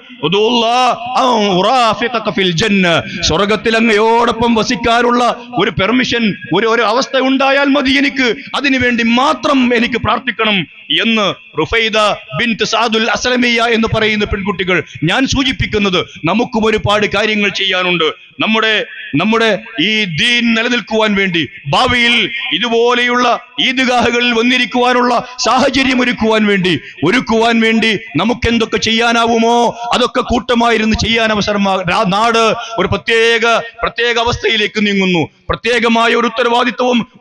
സ്വർഗത്തിൽ അങ്ങയോടൊപ്പം വസിക്കാനുള്ള ഒരു പെർമിഷൻ, ഒരു അവസ്ഥ ഉണ്ടായാൽ മതി എനിക്ക്, അതിനുവേണ്ടി മാത്രം എനിക്ക് പ്രാർത്ഥിക്കണം എന്ന് റുഫൈദ ബിൻത് സാദുൽ അസ്ലമിയ എന്ന് പറയുന്ന പെൺകുട്ടികൾ. ഞാൻ സൂചിപ്പിക്കുന്നത് നമുക്കും ഒരുപാട് കാര്യങ്ങൾ ചെയ്യാനുണ്ട്. നമ്മുടെ ഈ ദീൻ നിലനിൽക്കുവാൻ വേണ്ടി, ഭാവിയിൽ ഇതുപോലെയുള്ള ഈദ്ഗാഹുകളിൽ വന്നിരിക്കുവാനുള്ള സാഹചര്യം ഒരുക്കുവാൻ വേണ്ടി നമുക്ക് എന്തൊക്കെ ചെയ്യാനാവുമോ അതൊക്കെ കൂട്ടമായിരുന്നു ചെയ്യാൻ അവസരമാകും. നാട് ഒരു പ്രത്യേക അവസ്ഥയിലേക്ക് നീങ്ങുന്നു. പ്രത്യേകമായ ഒരു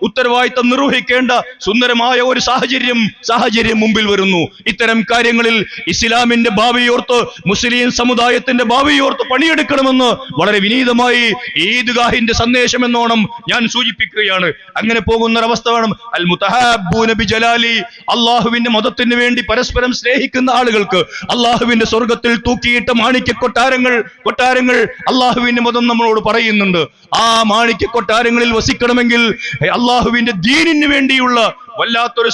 ഉത്തരവാദിത്വം നിർവഹിക്കേണ്ട സുന്ദരമായ ഒരു സാഹചര്യം മുമ്പിൽ വരുന്നു. ഇത്തരം കാര്യങ്ങളിൽ ഇസ്ലാമിന്റെ ഭാവിയോർത്ത്, മുസ്ലിം സമുദായത്തിന്റെ ഭാവിയോർത്ത് പണിയെടുക്കണമെന്ന് വളരെ വിനീതമായി ഈദ്ഗാഹിന്റെ സന്ദേശം എന്നോണം ഞാൻ സൂചിപ്പിക്കുകയാണ്. അങ്ങനെ പോകുന്ന ഒരവസ്ഥ വേണം. അൽ മുതഹാബ്ബൂന ബിജലാലി, അള്ളാഹുവിന്റെ മതത്തിന് വേണ്ടി പരസ്പരം സ്നേഹിക്കുന്ന ആളുകൾക്ക് അള്ളാഹുവിന്റെ സ്വർഗത്തിൽ തൂക്കിയിട്ട മാണിക്യ കൊട്ടാരങ്ങൾ അള്ളാഹുവിന്റെ മതം നമ്മളോട് പറയുന്നുണ്ട്. ആ മാണിക്യ കൊട്ടാരങ്ങളിൽ വസിക്കണമെങ്കിൽ അള്ളാഹുവിന്റെ ദീനിന് വേണ്ടിയുള്ള വല്ലാത്തൊരു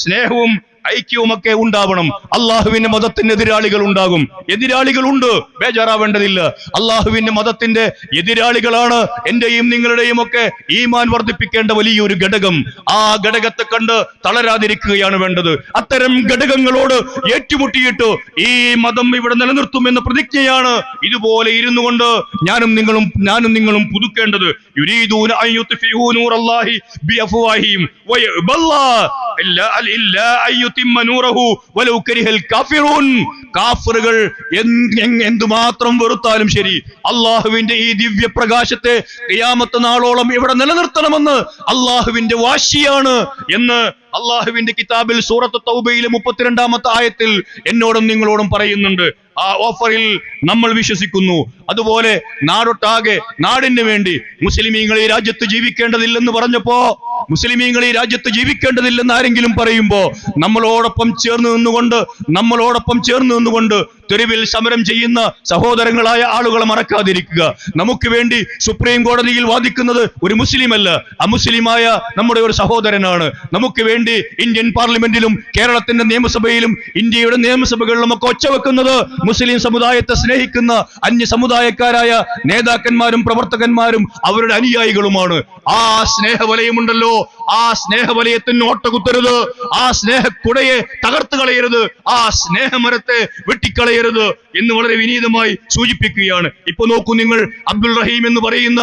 സ്നേഹവും ഐക്യവുമൊക്കെ ഉണ്ടാവണം. അള്ളാഹുവിന്റെ മതത്തിന് എതിരാളികളുണ്ട്, ബേജാറാവേണ്ടതില്ല. അള്ളാഹുവിന്റെ മതത്തിന്റെ എതിരാളികളാണ് എന്റെയും നിങ്ങളുടെയും ഒക്കെ ഈമാൻ വർദ്ധിപ്പിക്കേണ്ട വലിയൊരു ഘടകം. ആ ഘടകത്തെ കണ്ട് തളരാതിരിക്കുകയാണ് വേണ്ടത്. അത്തരം ഘടകങ്ങളോട് ഏറ്റുമുട്ടിയിട്ട് ഈ മതം ഇവിടെ നിലനിർത്തുമെന്ന പ്രതിജ്ഞയാണ് ഇതുപോലെ ഇരുന്നു കൊണ്ട് ഞാനും നിങ്ങളും പുതുക്കേണ്ടത്. യുരീദൂന അൻ യുത്ഫിഊ നൂറല്ലാഹി ബിഅഫ്വാഹിഹിം വയഅബല്ലാഹു ഇല്ലാ അൻ കാഫിറുകൾ എന്തുമാത്രം വെറുത്താലും ശരി, അള്ളാഹുവിന്റെ ഈ ദിവ്യ പ്രകാശത്തെ ഖിയാമത്ത് നാളോളം ഇവിടെ നിലനിർത്തണമെന്ന് അള്ളാഹുവിന്റെ വാശിയാണ് എന്ന് അള്ളാഹുവിന്റെ കിതാബിൽ സൂറത്ത് തൗബയിലെ 32-ാമത്തെ ആയത്തിൽ എന്നോടും നിങ്ങളോടും പറയുന്നുണ്ട്. ആ ഓഫറിൽ നമ്മൾ വിശ്വസിക്കുന്നു. അതുപോലെ നാടിന് വേണ്ടി മുസ്ലിമീങ്ങൾ ഈ രാജ്യത്ത് ജീവിക്കേണ്ടതില്ലെന്ന് പറഞ്ഞപ്പോ, മുസ്ലിമീങ്ങൾ ഈ രാജ്യത്ത് ജീവിക്കേണ്ടതില്ലെന്ന് ആരെങ്കിലും പറയുമ്പോ നമ്മളോടൊപ്പം ചേർന്ന് നിന്നുകൊണ്ട് തെരുവിൽ സമരം ചെയ്യുന്ന സഹോദരങ്ങളായ ആളുകളെ മറക്കാതിരിക്കുക. നമുക്ക് വേണ്ടി സുപ്രീം കോടതിയിൽ വാദിക്കുന്നത് ഒരു മുസ്ലിമല്ല, അമുസ്ലിമായ നമ്മുടെ ഒരു സഹോദരനാണ്. നമുക്ക് വേണ്ടി ഇന്ത്യൻ പാർലമെന്റിലും കേരളത്തിന്റെ നിയമസഭയിലും ഇന്ത്യയുടെ നിയമസഭകളിലും ഒക്കെ ഒച്ചവെക്കുന്നത് മുസ്ലിം സമുദായത്തെ സ്നേഹിക്കുന്ന അന്യ സമുദായക്കാരായ നേതാക്കന്മാരും പ്രവർത്തകന്മാരും അവരുടെ അനുയായികളുമാണ്. ആ സ്നേഹവലയമുണ്ടല്ലോ, ആ സ്നേഹവലയത്തിന് ഓട്ടകുത്തരുത്, ആ സ്നേഹക്കുടയെ തകർത്ത് കളയരുത്, ആ സ്നേഹമരത്തെ വെട്ടിക്കളയരുത് എന്ന് വളരെ വിനീതമായി സൂചിപ്പിക്കുകയാണ്. ഇപ്പൊ നോക്കൂ നിങ്ങൾ, അബ്ദുൾ റഹീം എന്ന് പറയുന്ന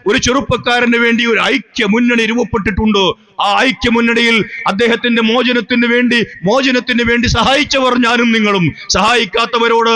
ഒരു ചെറുപ്പക്കാരന് വേണ്ടി ഒരു ഐക്യ മുന്നണി രൂപപ്പെട്ടിട്ടുണ്ട്. ആ ഐക്യമുന്നണിയിൽ അദ്ദേഹത്തിന്റെ മോചനത്തിന് വേണ്ടി സഹായിച്ചവർ ഞാനും നിങ്ങളും. സഹായിക്കാത്തവരോട്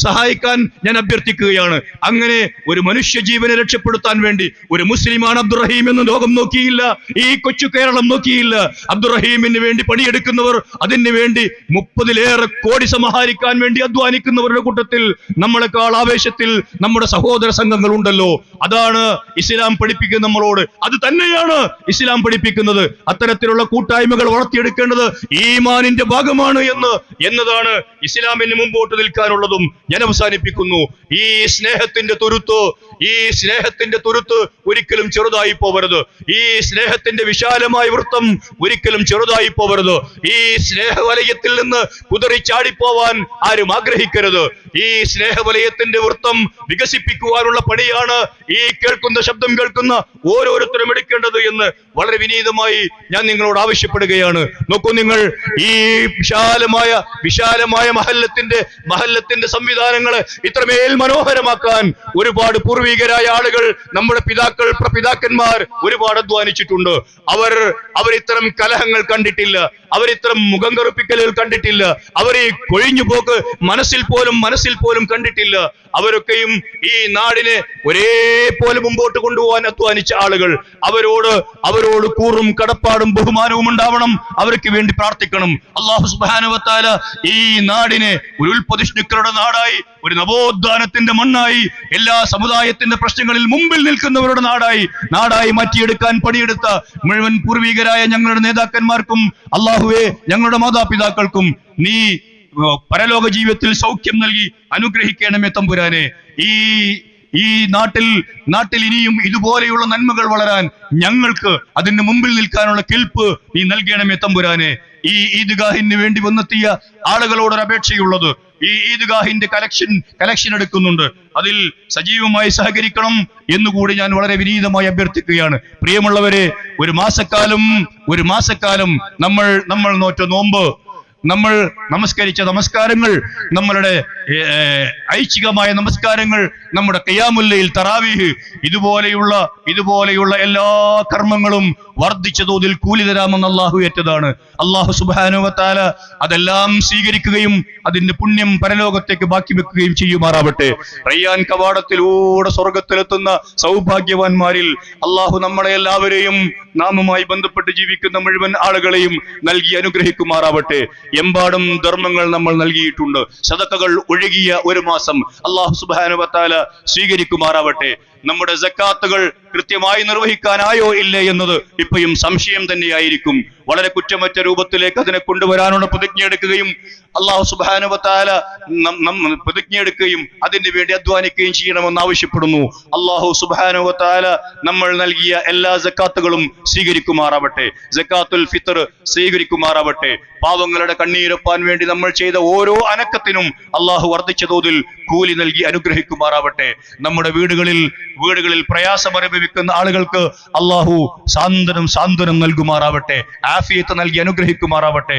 സഹായിക്കാൻ ഞാൻ അഭ്യർത്ഥിക്കുകയാണ്. അങ്ങനെ ഒരു മനുഷ്യ ജീവനെ രക്ഷപ്പെടുത്താൻ വേണ്ടി ഒരു മുസ്ലിമാണ് അബ്ദുൾ റഹീം എന്ന് ലോകം നോക്കിയില്ല, ഈ കൊച്ചു കേരളം നോക്കിയില്ല. അബ്ദുൾ റഹീമിന് വേണ്ടി പണിയെടുക്കുന്നവർ, അതിന് വേണ്ടി 30-ലേറെ കോടി സമാഹരിക്കാൻ വേണ്ടി അധ്വാനിക്കുന്നവരുടെ കൂട്ടത്തിൽ നമ്മളെക്കാൾ ആവേശത്തിൽ നമ്മുടെ സഹോദര സംഘങ്ങൾ ഉണ്ടല്ലോ. അതാണ് ഇസ്ലാം പഠിപ്പിക്കുന്നത് നമ്മളോട്. അത് തന്നെയാണ് ഇസ്ലാം പഠിപ്പിക്കുന്നത്. അത്തരത്തിലുള്ള കൂട്ടായ്മകൾ വളർത്തിയെടുക്കേണ്ടത് ഈമാനിന്റെ ഭാഗമാണ് എന്നതാണ് ഇസ്ലാമിന് മുമ്പോട്ട് നിൽക്കാനുള്ളതും. ഞാൻ അവസാനിപ്പിക്കുന്നു. ഈ സ്നേഹത്തിന്റെ തുരുത്ത് ഒരിക്കലും ചെറുതായി പോവരുത്. ഈ സ്നേഹത്തിന്റെ വിശാലമായ വൃത്തം ഒരിക്കലും ചെറുതായി പോവരുത്. ഈ സ്നേഹവലയത്തിൽ നിന്ന് കുതറി ചാടിപ്പോവാൻ ആരും ആഗ്രഹിക്കരുത്. ഈ സ്നേഹവലയത്തിന്റെ വൃത്തം വികസിപ്പിക്കുവാനുള്ള പണിയാണ് ഈ കേൾക്കുന്ന ശബ്ദം കേൾക്കുന്ന ഓരോരുത്തരും എടുക്കേണ്ടത് എന്ന് വളരെ വിനീതമായി ഞാൻ നിങ്ങളോട് ആവശ്യപ്പെടുകയാണ്. നോക്കൂ, നിങ്ങൾ ഈ വിശാലമായ മഹല്ലത്തിന്റെ സംവിധാനങ്ങളെ ഇത്രമേൽ മനോഹരമാക്കാൻ ഒരുപാട് പൂർവികരായ ആളുകൾ, നമ്മുടെ പ്രപിതാക്കന്മാർ ഒരുപാട് അധ്വാനിച്ചിട്ടുണ്ട്. അവർ ഇത്തരം കലഹങ്ങൾ കണ്ടിട്ടില്ല, അവരിത്തരം മുഖം കറുപ്പിക്കലുകൾ കണ്ടിട്ടില്ല, അവർ ഈ കൊഴിഞ്ഞുപോക്ക് മനസ്സിൽ പോലും കണ്ടിട്ടില്ല. അവരൊക്കെയും ഈ നാടിനെ ഒരേപോലെ മുമ്പോട്ട് കൊണ്ടുപോകാൻ അധ്വാനിച്ച ആളുകൾ. അവരോട് കൂറും കടപ്പാടും ബഹുമാനവും ഉണ്ടാവണം. അവർക്ക് വേണ്ടി പ്രാർത്ഥിക്കണം. അല്ലാഹു സുബ്ഹാനഹു വ തആല ഈ നാടിനെ ഒരു ഉൽപ്പതിഷ്ണുക്കളുടെ നാടായി, ഒരു നവോത്ഥാനത്തിന്റെ മണ്ണായി, എല്ലാ സമുദായത്തിന്റെ പ്രശ്നങ്ങളിൽ മുമ്പിൽ നിൽക്കുന്നവരുടെ നാടായി മാറ്റിയെടുക്കാൻ പണിയെടുത്ത മുഴുവൻ പൂർവികരായ ഞങ്ങളുടെ നേതാക്കന്മാർക്കും അല്ലാഹുവേ, ഞങ്ങളുടെ മാതാപിതാക്കൾക്കും നീ പരലോക ജീവിതത്തിൽ സൗഖ്യം നൽകി അനുഗ്രഹിക്കണമേ തമ്പുരാനെ. ഈ നാട്ടിൽ ഇനിയും ഇതുപോലെയുള്ള നന്മകൾ വളരാൻ ഞങ്ങൾക്ക് അതിന് മുമ്പിൽ നിൽക്കാനുള്ള കെൽപ്പ് നീ നൽകണമേ തമ്പുരാനെ. ഈ ഈദ്ഗാഹിന് വേണ്ടി വന്നെത്തിയ ആളുകളോടൊരു അപേക്ഷയുള്ളത്, ഈ ഈദ്ഗാഹിന്റെ കലക്ഷൻ എടുക്കുന്നുണ്ട്, അതിൽ സജീവമായി സഹകരിക്കണം എന്നുകൂടി ഞാൻ വളരെ വിനീതമായി അഭ്യർത്ഥിക്കുകയാണ്. പ്രിയമുള്ളവരെ, ഒരു മാസക്കാലം നമ്മൾ നോറ്റ നോമ്പ്, നമ്മൾ നമസ്കരിച്ച നമസ്കാരങ്ങൾ, നമ്മളുടെ ഐച്ഛികമായ നമസ്കാരങ്ങൾ, നമ്മുടെ ഖിയാമുൽ ലൈൽ, തറാവീഹ്, ഇതുപോലെയുള്ള എല്ലാ കർമ്മങ്ങളും വർദ്ധിച്ച തോതിൽ കൂലി തരാമെന്ന് അല്ലാഹു ഏറ്റതാണ്. അല്ലാഹു സുബ്ഹാനഹു വ തആല അതെല്ലാം സ്വീകരിക്കുകയും അതിന്റെ പുണ്യം പരലോകത്തേക്ക് ബാക്കി വെക്കുകയും ചെയ്യുമാറാവട്ടെ. റയ്യാൻ കവാടത്തിലൂടെ സ്വർഗത്തിലെത്തുന്ന സൗഭാഗ്യവാന്മാരിൽ അല്ലാഹു നമ്മളെ എല്ലാവരെയും, നാമുമായി ബന്ധപ്പെട്ട് ജീവിക്കുന്ന മുഴുവൻ ആളുകളെയും നൽകി അനുഗ്രഹിക്കുമാറാവട്ടെ. എമ്പാടും ധർമ്മങ്ങൾ നമ്മൾ നൽകിയിട്ടുണ്ട്. സദഖകൾ ഒഴുകിയ ഒരു മാസം അല്ലാഹു സുബ്ഹാനഹു വ തആല സ്വീകരിക്കുമാറാവട്ടെ. നമ്മുടെ സക്കാത്തുകൾ കൃത്യമായി നിർവഹിക്കാനായോ ഇല്ലേ എന്നത് ഇപ്പോഴും സംശയം തന്നെയായിരിക്കും. വളരെ കുറ്റമറ്റ രൂപത്തിലേക്ക് അതിനെ കൊണ്ടുവരാനുള്ള പ്രതിജ്ഞ എടുക്കുകയും അല്ലാഹു സുബ്ഹാനഹു വ തആല പ്രതിജ്ഞ എടുക്കുകയും അതിനു വേണ്ടി അധ്വാനിക്കുകയും ചെയ്യണമെന്ന് ആവശ്യപ്പെടുന്നു. അല്ലാഹു സുബ്ഹാനഹു വ തആല നമ്മൾ നൽകിയ എല്ലാ സക്കാത്തുകളും സ്വീകരിക്കുമാറാവട്ടെ. സക്കാത്തുൽ ഫിത്ർ സ്വീകരിക്കുമാറാവട്ടെ. പാവങ്ങളുടെ കണ്ണീരൊപ്പാൻ വേണ്ടി നമ്മൾ ചെയ്ത ഓരോ അനക്കത്തിനും അല്ലാഹു വർദ്ധിച്ച തോതിൽ കൂലി നൽകി അനുഗ്രഹിക്കുമാറാവട്ടെ. നമ്മുടെ വീടുകളിൽ പ്രയാസം അനുഭവിക്കുന്ന ആളുകൾക്ക് അല്ലാഹു സാന്ത്വനം നൽകുമാറാവട്ടെ. ആഫിയത്ത് നൽകി അനുഗ്രഹിക്കുമാറാവട്ടെ.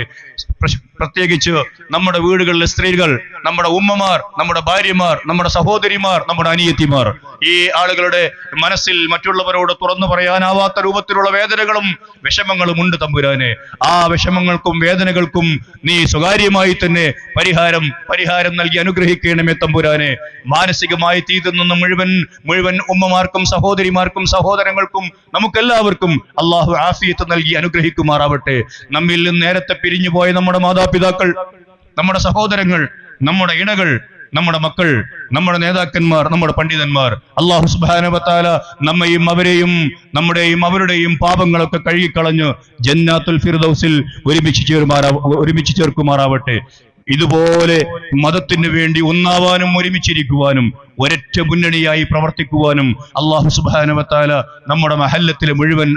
പ്രത്യേകിച്ച് നമ്മുടെ വീടുകളിലെ സ്ത്രീകൾ, നമ്മുടെ ഉമ്മമാർ, നമ്മുടെ ഭാര്യമാർ, നമ്മുടെ സഹോദരിമാർ, നമ്മുടെ അനിയത്തിമാർ, ഈ ആളുകളുടെ മനസ്സിൽ മറ്റുള്ളവരോട് തുറന്നു പറയാനാവാത്ത രൂപത്തിലുള്ള വേദനകളും വിഷമങ്ങളും ഉണ്ട് തമ്പുരാനെ. ആ വിഷമങ്ങൾക്കും വേദനകൾക്കും നീ സ്വകാര്യമായി തന്നെ പരിഹാരം നൽകി അനുഗ്രഹിക്കണമേ തമ്പുരാനെ. മാനസികമായി തീതുന്ന മുഴുവൻ ഉമ്മമാർക്കും സഹോദരിമാർക്കും സഹോദരങ്ങൾക്കും നമുക്കെല്ലാവർക്കും അല്ലാഹു ആഫിയത്ത് നൽകി അനുഗ്രഹിക്കുമാറാവട്ടെ. നമ്മിൽ നിന്ന് നേരത്തെ പിരിഞ്ഞുപോയ നമ്മുടെ മാതാപിതാക്കൾ, നമ്മുടെ സഹോദരങ്ങൾ, നമ്മുടെ ഇണകൾ, നമ്മുടെ മക്കൾ, നമ്മുടെ നേതാക്കന്മാർ, നമ്മുടെ പണ്ഡിതന്മാർ, അല്ലാഹു സുബ്ഹാനഹു വ തആല നമ്മയും അവരുടെയും പാപങ്ങളൊക്കെ കഴുകിക്കളഞ്ഞ് ജന്നാത്തുൽ ഫിർദൗസിൽ ഒരുമിച്ച് ചേർക്കുമാറാവട്ടെ. ഇതുപോലെ മതത്തിന് വേണ്ടി ഒന്നാവാനും ഒരുമിച്ചിരിക്കുവാനും ഒരൊറ്റ മുന്നണിയായി പ്രവർത്തിക്കുവാനും അല്ലാഹു സുബ്ഹാനഹു വ തആല നമ്മുടെ മഹല്ലത്തിലെ മുഴുവൻ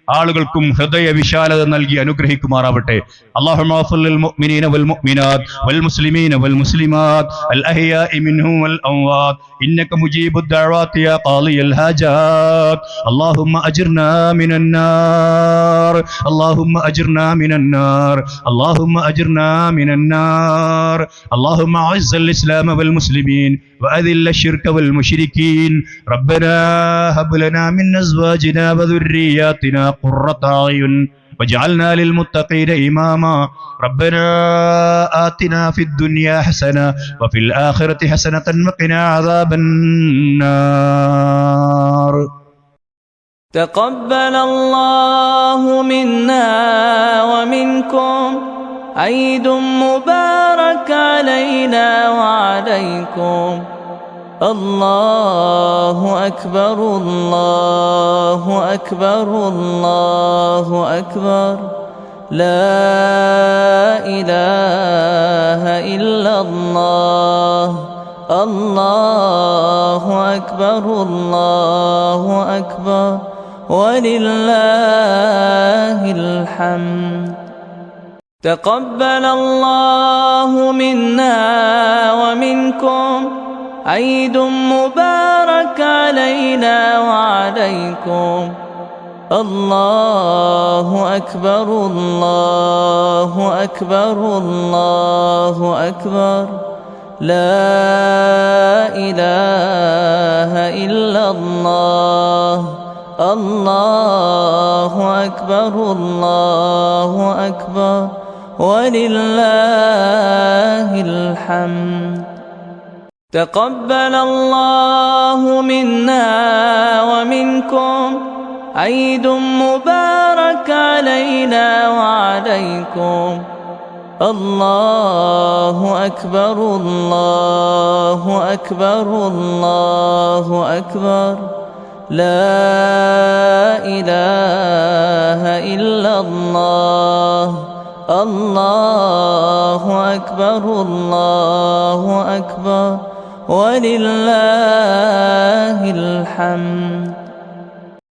ആളുകൾക്കും ഹൃദയ വിശാലത നൽകി അനുഗ്രഹിക്കുമാറാവട്ടെ. അല്ലാഹുമ്മ ഗ്ഫിർ ലിൽ മുഅ്മിനീന വൽ മുഅ്മിനാത്ത് വൽ മുസ്ലിമീന വൽ മുസ്ലിമാത്ത് അൽ അഹ്യാഇ മിൻഹും വൽ അംവാത് ഇന്നക മുജീബുദ് ദഅവാതി യാ ഖാളിയൽ ഹാജാത്ത്. അല്ലാഹുമ്മ അജിർനാ മിനൻ നാർ, അല്ലാഹുമ്മ അജിർനാ മിനൻ നാർ, അല്ലാഹുമ്മ അജിർനാ മിനൻ നാർ. അല്ലാഹുമ്മ അഇസ്സൽ ഇസ്ലാമ വൽ മുസ്ലിമീൻ وأذل الشرك والمشركين. ربنا هب لنا من أزواجنا وذرياتنا قرة أعين واجعلنا للمتقين إماما. ربنا آتنا في الدنيا حسنة وفي الآخرة حسنة وقنا عذاب النار. تقبل الله منا ومنكم عيد مبارك علينا وعليكم. الله أكبر الله أكبر الله أكبر لا إله إلا الله. الله أكبر الله أكبر ولله الحمد. تقبل الله منا ومنكم عيد مبارك علينا وعليكم. الله أكبر الله أكبر الله أكبر لا إله إلا الله. الله أكبر الله أكبر ولله الحمد. تقبل الله منا ومنكم عيد مبارك علينا وعليكم. الله أكبر الله أكبر الله أكبر لا إله إلا الله. الله أكبر الله أكبر ولله الحمد.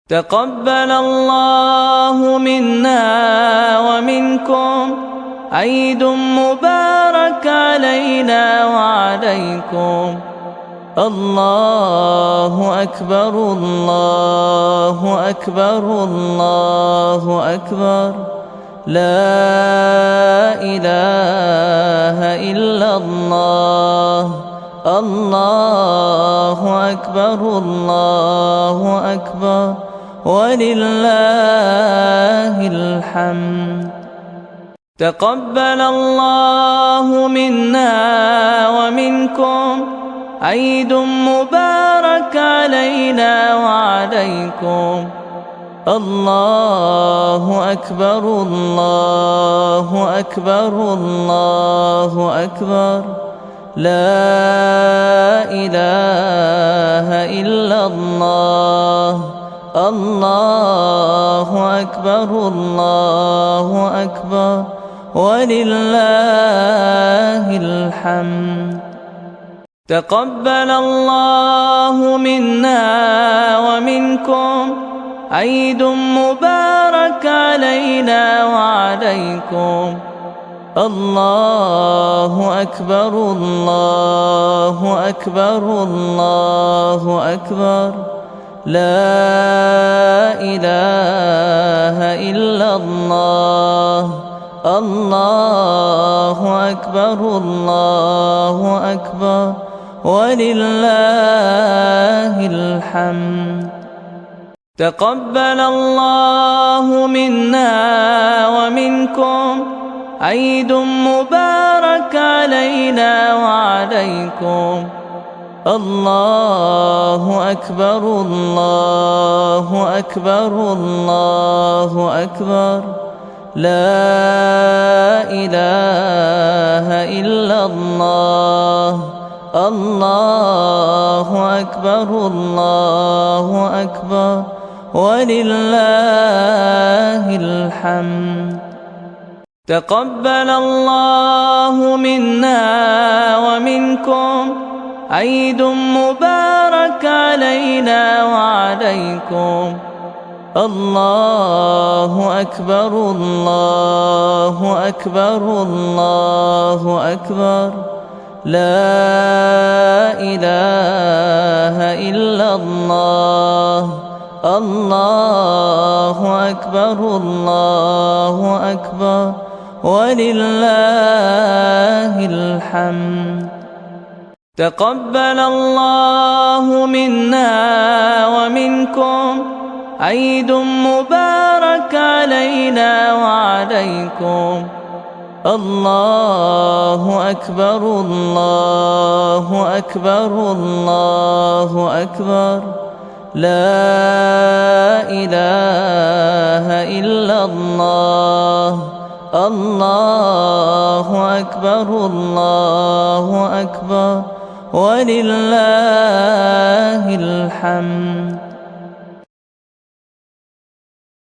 تقبل الله منا ومنكم عيد مبارك علينا وعليكم. الله أكبر الله أكبر الله أكبر لا إله إلا الله. الله أكبر الله أكبر ولله الحمد. تقبل الله منا ومنكم عيد مبارك علينا وعليكم. الله أكبر الله أكبر الله أكبر لا إله إلا الله. الله أكبر الله أكبر ولله الحمد. تقبل الله منا ومنكم عيد مبارك علينا وعليكم. الله أكبر الله أكبر الله أكبر لا إله إلا الله. الله أكبر الله أكبر ولله الحمد. تقبل الله منا ومنكم عيد مبارك علينا وعليكم. الله أكبر الله أكبر الله أكبر لا إله إلا الله. الله أكبر الله أكبر ولله الحمد. تقبل الله منا ومنكم عيد مبارك علينا وعليكم. الله أكبر الله أكبر الله أكبر لا إله إلا الله. الله أكبر الله أكبر ولله الحمد. تقبل الله منا ومنكم عيد مبارك علينا وعليكم. الله أكبر الله أكبر الله أكبر لا إله إلا الله. الله أكبر الله أكبر ولله الحمد.